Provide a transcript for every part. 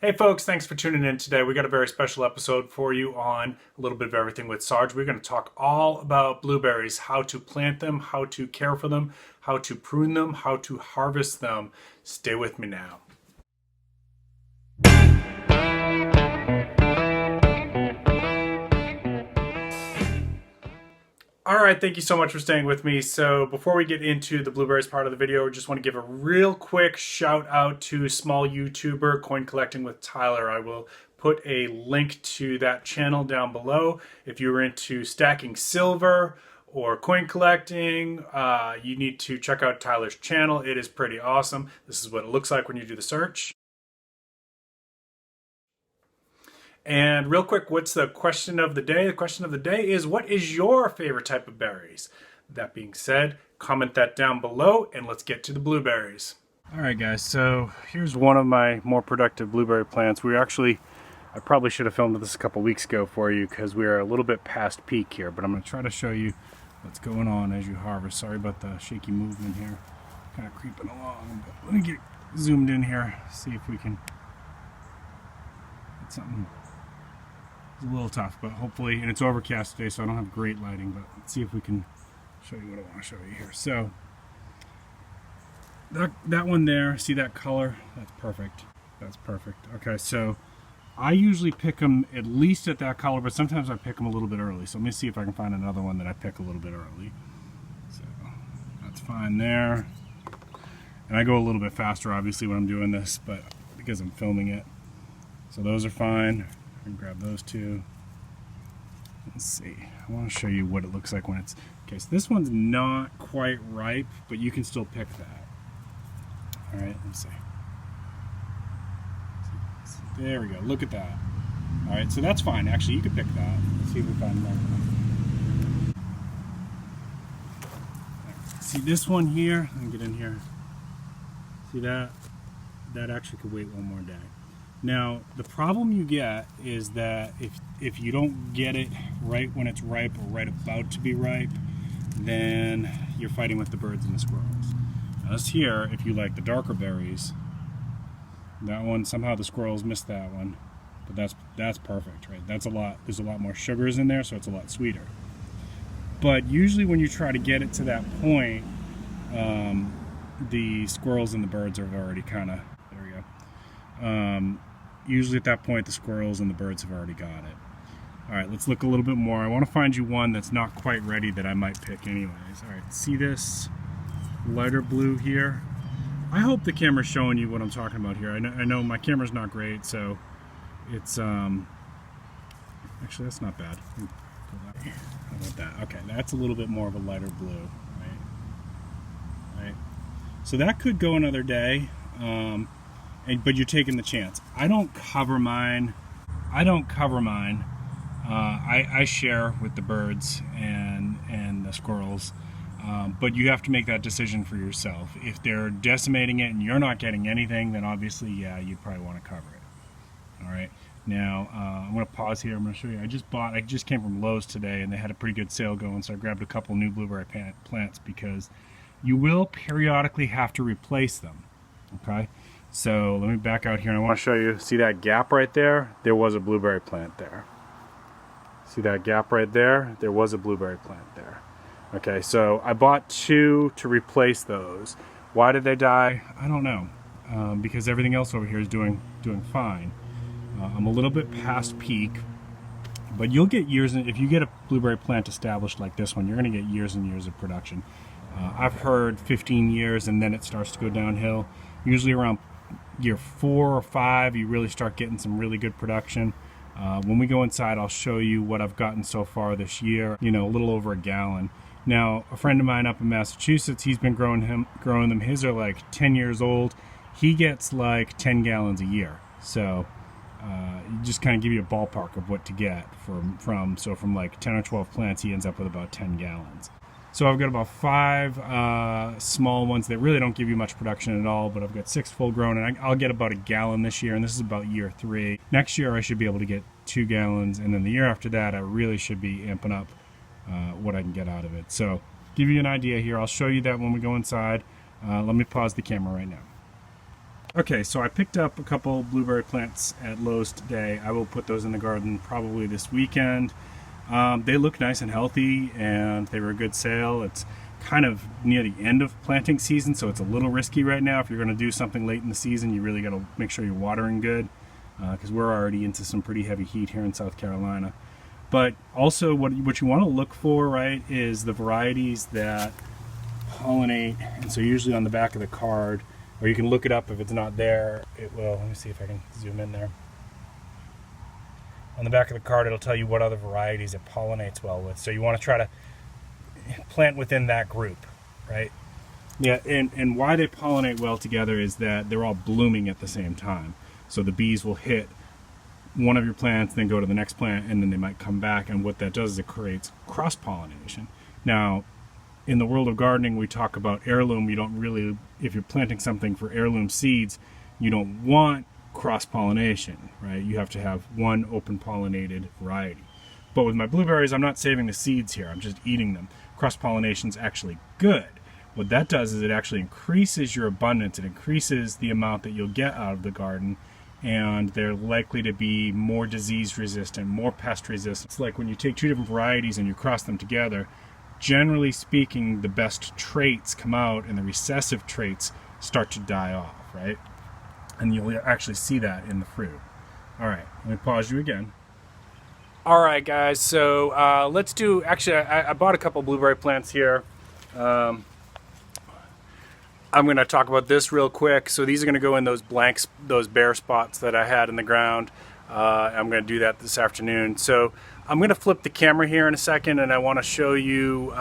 Hey folks, thanks for tuning in today. We got a very special episode for you on a little bit of everything with Sarge. We're going to talk all about blueberries, how to plant them, how to care for them, how to prune them, how to harvest them. Stay with me now. All right, thank you so much for staying with me. So before we get into the blueberries part of the video, I just want to give a real quick shout out to small YouTuber Coin Collecting with Tyler. I will put a link to that channel down below. If you're into stacking silver or coin collecting, you need to check out Tyler's channel. It is pretty awesome. This is what it looks like when you do the search. And real quick, what's the question of the day? The question of the day is, what is your favorite type of berries? That being said, comment that down below and let's get to the blueberries. All right, guys, so here's one of my more productive blueberry plants. I probably should have filmed this a couple weeks ago for you because we are a little bit past peak here, but I'm going to try to show you what's going on as you harvest. Sorry about the shaky movement here, kind of creeping along. But let me get zoomed in here, see if we can get something. It's a little tough, but hopefully, and it's overcast today, so I don't have great lighting, but let's see if we can show you what I want to show you here. So, that one there, see that color? That's perfect. That's perfect. Okay, so I usually pick them at least at that color, but sometimes I pick them a little bit early. So let me see if I can find another one that I pick a little bit early. So, that's fine there. And I go a little bit faster, obviously, when I'm doing this, but because I'm filming it. So those are fine. And grab those two. Let's see. I want to show you what it looks like when it's... Okay, so this one's not quite ripe, but you can still pick that. Alright, let's see. There we go. Look at that. Alright, so that's fine. Actually, you can pick that. Let's see if we find another one. See this one here? Let me get in here. See that? That actually could wait one more day. Now, the problem you get is that if you don't get it right when it's ripe or right about to be ripe, then you're fighting with the birds and the squirrels. Now this here, if you like the darker berries, that one, somehow the squirrels missed that one, but that's perfect, right? There's a lot more sugars in there, so it's a lot sweeter. But usually when you try to get it to that point, the squirrels and the birds are already kind of, there we go. Usually at that point the squirrels and the birds have already got it. Alright, let's look a little bit more. I want to find you one that's not quite ready that I might pick anyways. Alright, see this lighter blue here? I hope the camera's showing you what I'm talking about here. I know my camera's not great, so it's actually that's not bad. How about that? Okay, that's a little bit more of a lighter blue, right? So that could go another day. But you're taking the chance. I don't cover mine. I share with the birds and the squirrels. But you have to make that decision for yourself. If they're decimating it and you're not getting anything, then obviously, yeah, you'd probably want to cover it. All right. Now, I'm going to pause here. I'm going to show you. I just came from Lowe's today, and they had a pretty good sale going, so I grabbed a couple new blueberry plants because you will periodically have to replace them. Okay. So let me back out here and I want to show you, see that gap right there? There was a blueberry plant there. See that gap right there? There was a blueberry plant there. Okay, so I bought two to replace those. Why did they die? I don't know. Because everything else over here is doing fine. I'm a little bit past peak, but you'll get years, if you get a blueberry plant established like this one, you're going to get years and years of production. I've heard 15 years and then it starts to go downhill. Usually around year 4 or 5 you really start getting some really good production. When we go inside I'll show you what I've gotten so far this year, you know, a little over a gallon. Now a friend of mine up in Massachusetts, he's been growing them, his are like 10 years old. He gets like 10 gallons a year, so just kind of give you a ballpark of what to get from like 10 or 12 plants he ends up with about 10 gallons. So I've got about 5 small ones that really don't give you much production at all, but I've got 6 full grown, and I'll get about a gallon this year, and this is about year 3. Next year I should be able to get 2 gallons, and then the year after that I really should be amping up what I can get out of it. So give you an idea here. I'll show you that when we go inside. Let me pause the camera right now. Okay, so I picked up a couple blueberry plants at Lowe's today. I will put those in the garden probably this weekend. They look nice and healthy, and they were a good sale. It's kind of near the end of planting season, so it's a little risky right now. If you're going to do something late in the season, you really got to make sure you're watering good, because we're already into some pretty heavy heat here in South Carolina. But also what you want to look for, right, is the varieties that pollinate. And so usually on the back of the card, or you can look it up if it's not there, it will. Let me see if I can zoom in there. On the back of the card, it'll tell you what other varieties it pollinates well with. So you want to try to plant within that group, right? Yeah, and why they pollinate well together is that they're all blooming at the same time. So the bees will hit one of your plants, then go to the next plant, and then they might come back. And what that does is it creates cross-pollination. Now, in the world of gardening, we talk about heirloom. You don't really, if you're planting something for heirloom seeds, you don't want cross-pollination, right? You have to have one open pollinated variety. But with my blueberries, I'm not saving the seeds here. I'm just eating them. Cross-pollination is actually good. What that does is it actually increases your abundance. It increases the amount that you'll get out of the garden, and they're likely to be more disease resistant, more pest resistant. It's like when you take two different varieties and you cross them together, generally speaking, the best traits come out and the recessive traits start to die off, right? And you'll actually see that in the fruit. All right, let me pause you again. All right, guys, so let's do, actually, I bought a couple blueberry plants here. I'm going to talk about this real quick. So these are going to go in those blanks, those bare spots that I had in the ground. I'm going to do that this afternoon. So I'm going to flip the camera here in a second, and I want to show you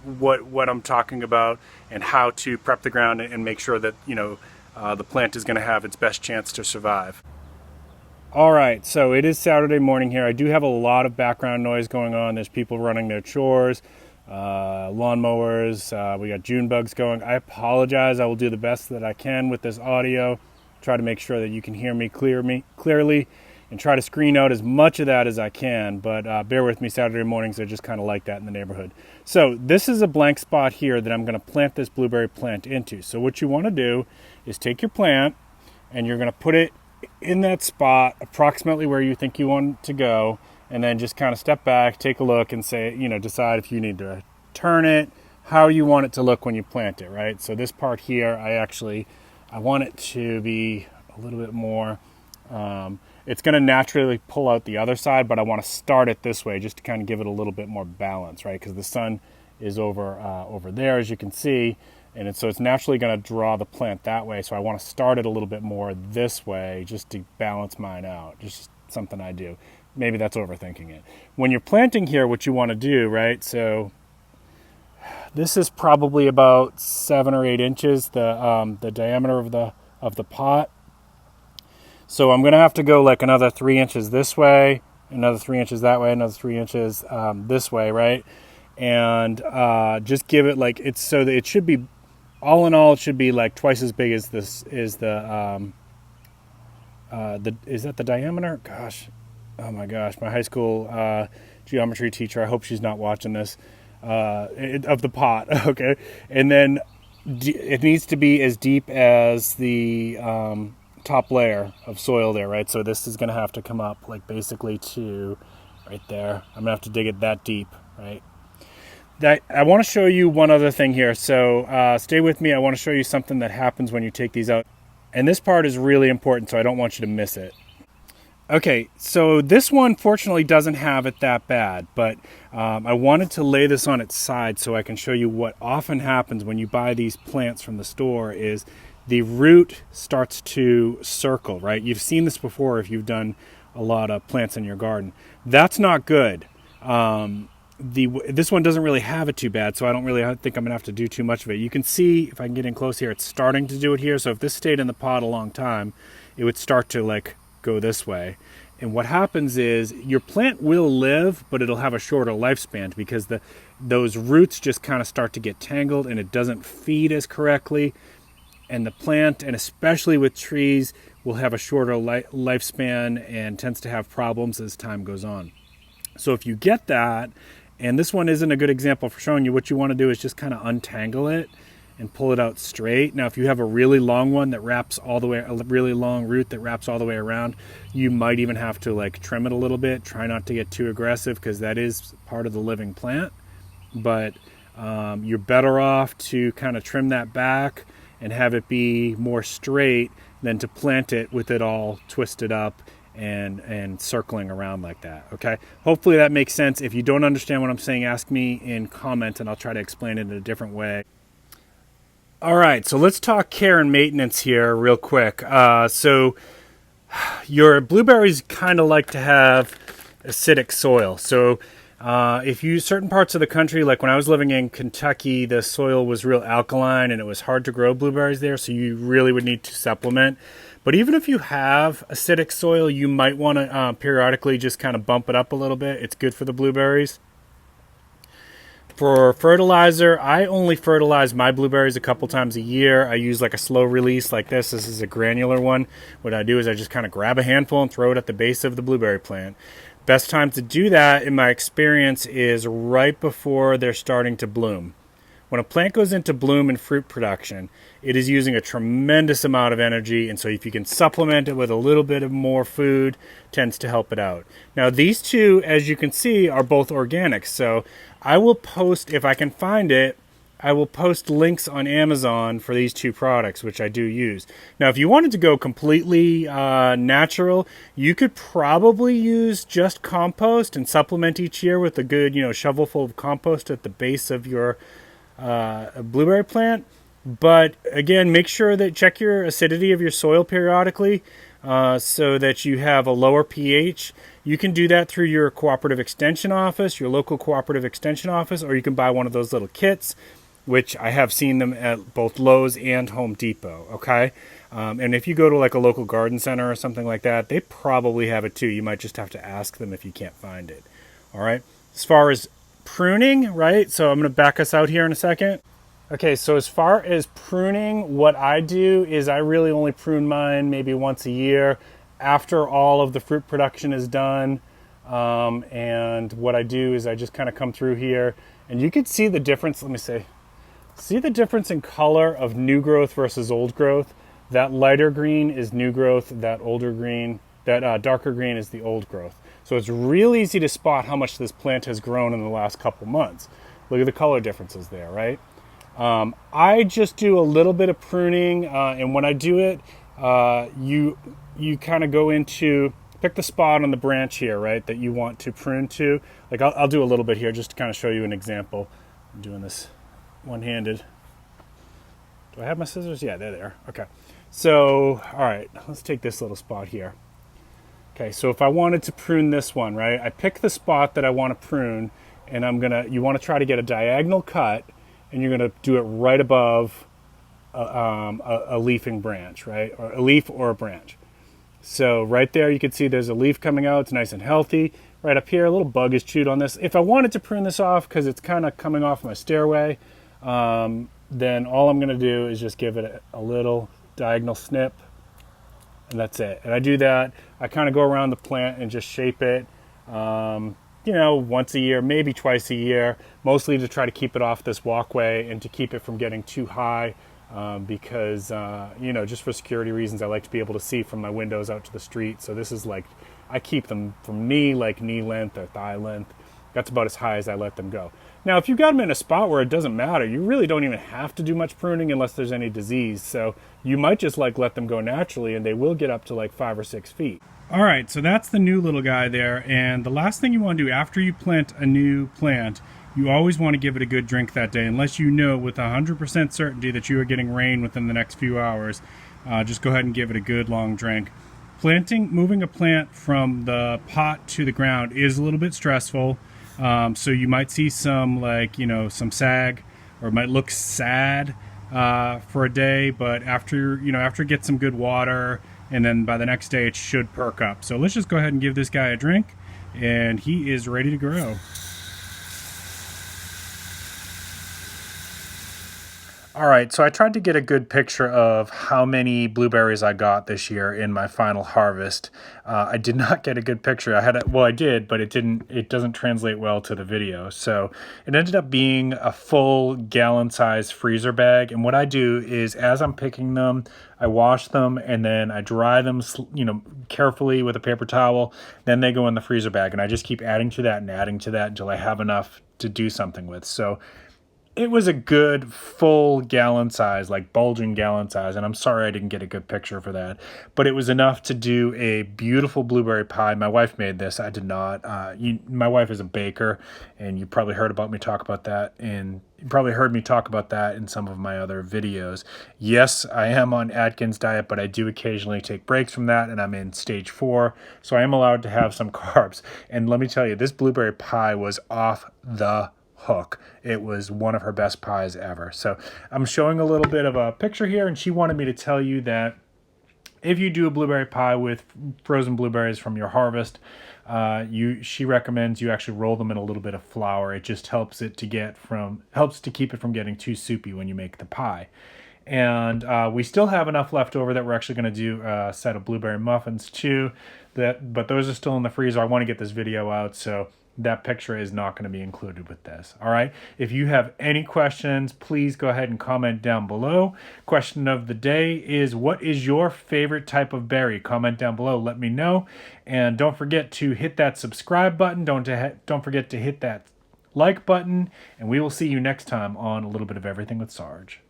what I'm talking about and how to prep the ground and make sure that, you know, the plant is going to have its best chance to survive. All right, so it is Saturday morning here. I do have a lot of background noise going on. There's people running their chores, lawnmowers. We got June bugs going. I apologize. I will do the best that I can with this audio. Try to make sure that you can hear me clearly, and try to screen out as much of that as I can. But bear with me, Saturday mornings are just kind of like that in the neighborhood. So this is a blank spot here that I'm going to plant this blueberry plant into. So what you want to do is take your plant and you're going to put it in that spot approximately where you think you want it to go, and then just kind of step back, take a look, and say, you know, decide if you need to turn it, how you want it to look when you plant it, right? So this part here, I want it to be a little bit more, it's going to naturally pull out the other side, but I want to start it this way just to kind of give it a little bit more balance, right? Because the sun is over there, as you can see, and so it's naturally going to draw the plant that way. So I want to start it a little bit more this way just to balance mine out. Just something I do. Maybe that's overthinking it. When you're planting here, what you want to do, right? So this is probably about 7 or 8 inches, the diameter of the pot. So I'm going to have to go like another 3 inches this way, another 3 inches that way, another 3 inches this way, right? And just give it like, it's so that it should be, all in all, it should be like twice as big as this is is that the diameter? Gosh, oh my gosh, my high school geometry teacher, I hope she's not watching this, of the pot, okay? And then it needs to be as deep as the top layer of soil there, right? So this is going to have to come up like basically to right there. I'm going to have to dig it that deep, right? I want to show you one other thing here, so stay with me. I want to show you something that happens when you take these out. And this part is really important, so I don't want you to miss it. Okay, so this one fortunately doesn't have it that bad, but I wanted to lay this on its side so I can show you what often happens when you buy these plants from the store is the root starts to circle, right? You've seen this before if you've done a lot of plants in your garden. That's not good. This one doesn't really have it too bad, so I don't really think I'm going to have to do too much of it. You can see, if I can get in close here, it's starting to do it here. So if this stayed in the pot a long time, it would start to like go this way. And what happens is your plant will live, but it'll have a shorter lifespan because those roots just kind of start to get tangled and it doesn't feed as correctly. And the plant, and especially with trees, will have a shorter lifespan and tends to have problems as time goes on. So if you get that, and this one isn't a good example for showing you, what you want to do is just kind of untangle it and pull it out straight. Now if you have a really long one that wraps all the way, a really long root that wraps all the way around, you might even have to like trim it a little bit. Try not to get too aggressive because that is part of the living plant, but you're better off to kind of trim that back and have it be more straight than to plant it with it all twisted up and circling around like that. Okay, hopefully that makes sense. If you don't understand what I'm saying, ask me in comment and I'll try to explain it in a different way. All right, so let's talk care and maintenance here real quick. So your blueberries kind of like to have acidic soil. So if you certain parts of the country, like when I was living in Kentucky, the soil was real alkaline and it was hard to grow blueberries there, so you really would need to supplement. But even if you have acidic soil, you might want to periodically just kind of bump it up a little bit. It's good for the blueberries. For fertilizer, I only fertilize my blueberries a couple times a year. I use like a slow release like this. This is a granular one. What I do is I just kind of grab a handful and throw it at the base of the blueberry plant. Best time to do that, in my experience, is right before they're starting to bloom. When a plant goes into bloom and fruit production, it is using a tremendous amount of energy, and so if you can supplement it with a little bit of more food, tends to help it out. Now these two, as you can see, are both organic, so I will post, if I can find it, I will post links on Amazon for these two products, which I do use. Now, if you wanted to go completely natural, you could probably use just compost and supplement each year with a good, shovelful of compost at the base of your blueberry plant. But again, make sure that check your acidity of your soil periodically so that you have a lower pH. You can do that through your cooperative extension office, your local cooperative extension office, or you can buy one of those little kits, which I have seen them at both Lowe's and Home Depot, okay? And if you go to like a local garden center or something like that, they probably have it too. You might just have to ask them if you can't find it, all right? As far as pruning, right? So I'm going to back us out here in a second. Okay, so as far as pruning, what I do is I really only prune mine maybe once a year after all of the fruit production is done. And what I do is I just kind of come through here and you can see the difference. Let me see the difference in color of new growth versus old growth. That lighter green is new growth, that darker green is the old growth. So it's real easy to spot how much this plant has grown in the last couple months. Look at the color differences there, right? I just do a little bit of pruning, and when I do it, you kind of go into, pick the spot on the branch here, right, that you want to prune to. Like I'll do a little bit here just to kind of show you an example. I'm doing this one-handed. Do I have my scissors? Yeah, they're there. Okay. So, all right, let's take this little spot here. Okay, so if I wanted to prune this one, right, I pick the spot that I want to prune, and you want to try to get a diagonal cut, and you're going to do it right above a leafing branch, right, or a leaf or a branch. So right there you can see there's a leaf coming out. It's nice and healthy. Right up here, a little bug is chewed on this. If I wanted to prune this off because it's kind of coming off my stairway, then all I'm going to do is just give it a little diagonal snip, and that's it. And I do that. I kind of go around the plant and just shape it, once a year, maybe twice a year, mostly to try to keep it off this walkway and to keep it from getting too high. Because, just for security reasons, I like to be able to see from my windows out to the street. So this is like, I keep them from me like knee length or thigh length. That's about as high as I let them go. Now, if you've got them in a spot where it doesn't matter, you really don't even have to do much pruning unless there's any disease. So you might just let them go naturally, and they will get up to like 5 or 6 feet. All right, so that's the new little guy there. And the last thing you want to do after you plant a new plant, you always want to give it a good drink that day, unless you know with 100% certainty that you are getting rain within the next few hours. Just go ahead and give it a good long drink. Moving a plant from the pot to the ground is a little bit stressful. So you might see some some sag, or it might look sad for a day, but after it gets some good water, and then by the next day it should perk up. So let's just go ahead and give this guy a drink, and he is ready to grow. All right, so I tried to get a good picture of how many blueberries I got this year in my final harvest. I did not get a good picture. Well, I did, but it doesn't translate well to the video. So it ended up being a full gallon-size freezer bag. And what I do is, as I'm picking them, I wash them and then I dry them, carefully with a paper towel. Then they go in the freezer bag, and I just keep adding to that and adding to that until I have enough to do something with. So it was a good full gallon size, like bulging gallon size, and I'm sorry I didn't get a good picture for that, but it was enough to do a beautiful blueberry pie. My wife made this. I did not. My wife is a baker, and you probably heard me talk about that in some of my other videos. Yes, I am on Atkins diet, but I do occasionally take breaks from that, and I'm in stage 4, so I am allowed to have some carbs. And let me tell you, this blueberry pie was off the hook. It was one of her best pies ever. So I'm showing a little bit of a picture here, and she wanted me to tell you that if you do a blueberry pie with frozen blueberries from your harvest, she recommends you actually roll them in a little bit of flour. It just helps to keep it from getting too soupy when you make the pie. And we still have enough left over that we're actually going to do a set of blueberry muffins too. But those are still in the freezer. I want to get this video out, so that picture is not going to be included with this. All right. If you have any questions, please go ahead and comment down below. Question of the day is, what is your favorite type of berry? Comment down below. Let me know. And don't forget to hit that subscribe button. Don't forget to hit that like button. And we will see you next time on A Little Bit of Everything with Sarge.